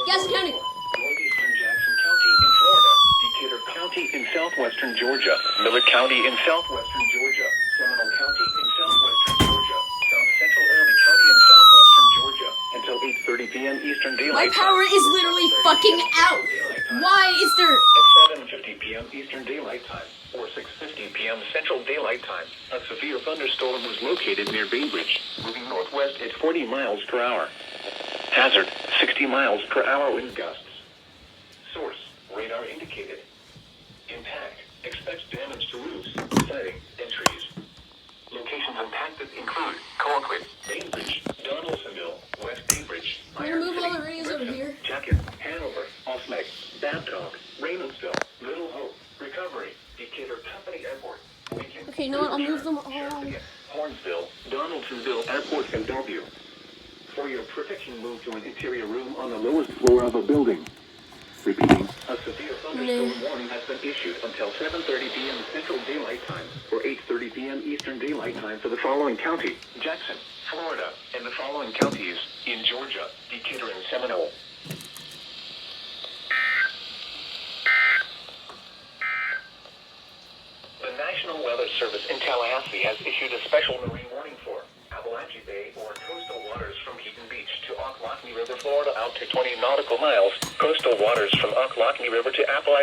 Gaston County. Northeastern Jackson County in Florida, Decatur County in southwestern Georgia, Miller County in southwestern Georgia, Seminole County in southwestern Georgia, South Central Early County in southwestern Georgia, until 8:30 p.m. Eastern Daylight Time. My power is literally fucking out. Why is there... At 7:50 p.m. Eastern Daylight Time, or 6:50 p.m. Central Daylight Time, a severe thunderstorm was located near Bainbridge, moving northwest at 40 miles per hour. Hazard, 60 miles per hour wind gusts. Source, radar indicated. Impact, expects damage to roofs, siding, and trees. Locations impacted include Colquitt, Bainbridge, Donaldsonville, West Bainbridge, I'm gonna move all the radios over here. Jacket, Hanover, Osmek, Babcock, Raymondville, Little Hope, Recovery, Decatur Company Airport, Lincoln. Okay, you know what? I'll move them all. Hornsville, Donaldsonville Airport, and Bellevue. For your protection, move to an interior room on the lowest floor of a building. Repeating, a severe thunderstorm warning has been issued until 7:30 p.m. Central Daylight Time or 8:30 p.m. Eastern Daylight Time for the following county: Jackson, Florida, and the following counties in Georgia, Decatur, and Seminole. The National Weather Service in Tallahassee has issued a special marine warning for Appalachia Bay or coastal waters from Keaton Beach to Ocklackney River, Florida, out to 20 nautical miles. Coastal waters from Ocklackney River to Appalachia